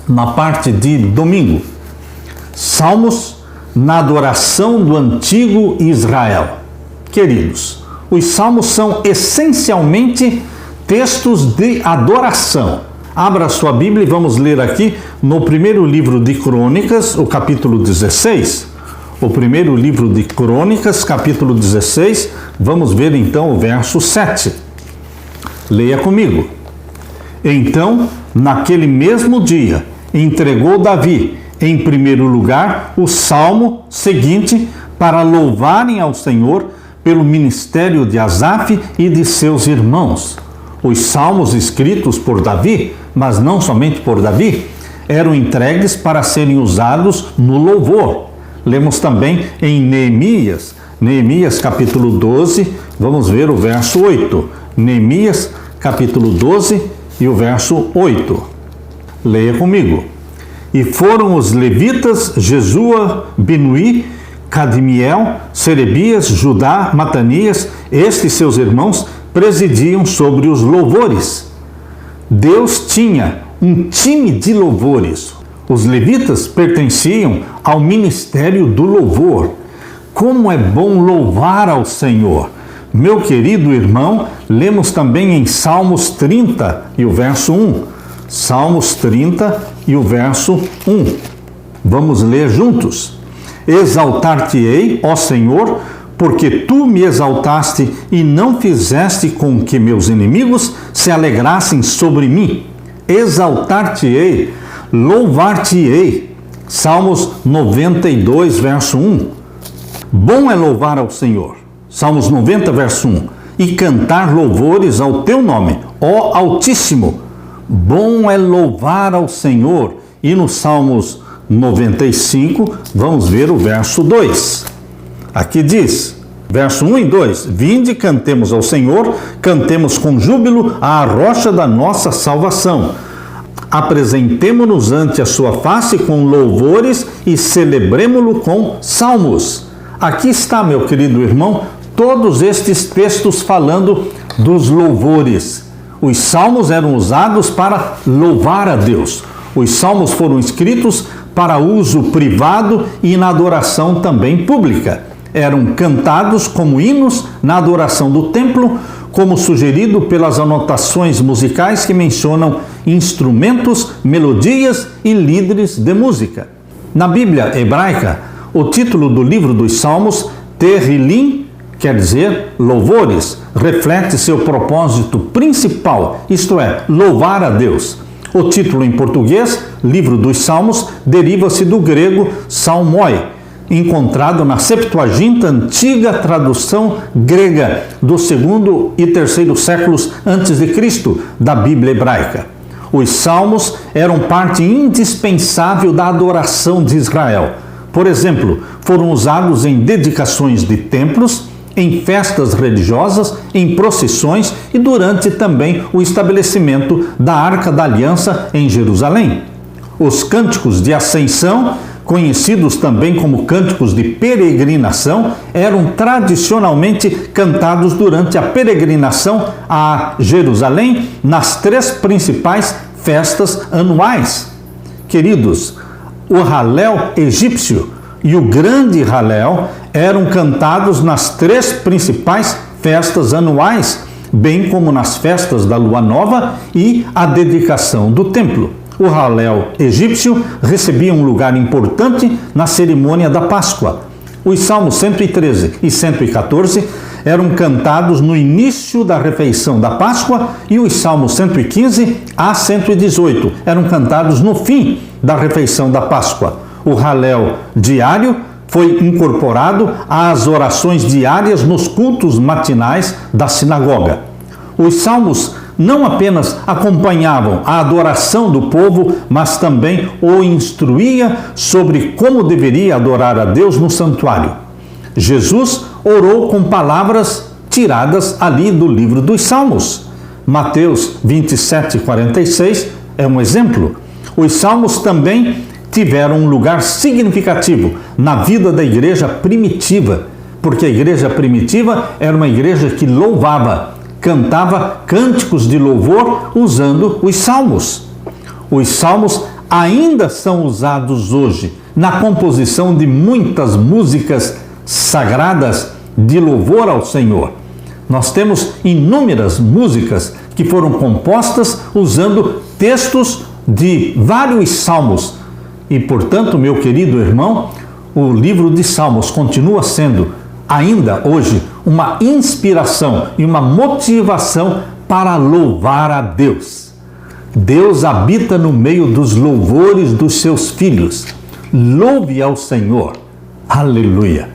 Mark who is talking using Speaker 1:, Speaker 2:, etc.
Speaker 1: na parte de domingo. Salmos na adoração do antigo Israel. Queridos, os salmos são essencialmente textos de adoração. Abra sua Bíblia e vamos ler aqui no primeiro livro de Crônicas, o capítulo 16. O primeiro livro de Crônicas, capítulo 16, vamos ver então o verso 7. Leia comigo. Então, naquele mesmo dia, entregou Davi, em primeiro lugar, o salmo seguinte para louvarem ao Senhor pelo ministério de Asaf e de seus irmãos. Os salmos escritos por Davi, mas não somente por Davi, eram entregues para serem usados no louvor. Lemos também em Neemias capítulo 12, vamos ver o verso 8. Neemias capítulo 12 e o verso 8. Leia comigo. E foram os levitas Jesua, Binuí, Cadmiel, Serebias, Judá, Matanias, estes seus irmãos, presidiam sobre os louvores. Deus tinha um time de louvores. Os levitas pertenciam ao ministério do louvor. Como é bom louvar ao Senhor! Meu querido irmão, lemos também em Salmos 30 e o verso 1. Salmos 30 e o verso 1. Vamos ler juntos. Exaltar-te-ei, ó Senhor, porque tu me exaltaste e não fizeste com que meus inimigos se alegrassem sobre mim. Exaltar-te-ei, louvar-te-ei. Salmos 92, verso 1. Bom é louvar ao Senhor. Salmos 90, verso 1. E cantar louvores ao teu nome, ó Altíssimo. Bom é louvar ao Senhor. E no Salmos 95, vamos ver o verso 2. Aqui diz, verso 1 e 2, vinde, cantemos ao Senhor, cantemos com júbilo à rocha da nossa salvação. Apresentemo-nos ante a sua face com louvores e celebremo-lo com salmos. Aqui está, meu querido irmão, todos estes textos falando dos louvores. Os salmos eram usados para louvar a Deus. Os salmos foram escritos para uso privado e na adoração também pública. Eram cantados como hinos na adoração do templo, como sugerido pelas anotações musicais que mencionam instrumentos, melodias e líderes de música. Na Bíblia hebraica, o título do livro dos Salmos, Terrilim, quer dizer louvores, reflete seu propósito principal, isto é, louvar a Deus. O título em português, Livro dos Salmos, deriva-se do grego salmoi, encontrado na Septuaginta, antiga tradução grega do 2º e 3º séculos antes de Cristo da Bíblia hebraica. Os salmos eram parte indispensável da adoração de Israel. Por exemplo, foram usados em dedicações de templos, em festas religiosas, em procissões e durante também o estabelecimento da Arca da Aliança em Jerusalém. Os cânticos de ascensão, conhecidos também como cânticos de peregrinação, eram tradicionalmente cantados durante a peregrinação a Jerusalém nas 3 principais festas anuais. Queridos, o Halel egípcio e o grande Halel eram cantados nas 3 principais festas anuais, bem como nas festas da Lua Nova e a dedicação do templo. O Halel egípcio recebia um lugar importante na cerimônia da Páscoa. Os Salmos 113 e 114 eram cantados no início da refeição da Páscoa e os Salmos 115 a 118 eram cantados no fim da refeição da Páscoa. O Halel diário foi incorporado às orações diárias nos cultos matinais da sinagoga. Os salmos não apenas acompanhavam a adoração do povo, mas também o instruía sobre como deveria adorar a Deus no santuário. Jesus orou com palavras tiradas ali do livro dos Salmos. Mateus 27:46 é um exemplo. Os salmos também tiveram um lugar significativo na vida da igreja primitiva, porque a igreja primitiva era uma igreja que louvava, cantava cânticos de louvor usando os salmos. Os salmos ainda são usados hoje na composição de muitas músicas sagradas de louvor ao Senhor. Nós temos inúmeras músicas que foram compostas usando textos de vários salmos. E, portanto, meu querido irmão, o livro de Salmos continua sendo, ainda hoje, uma inspiração e uma motivação para louvar a Deus. Deus habita no meio dos louvores dos seus filhos. Louve ao Senhor. Aleluia!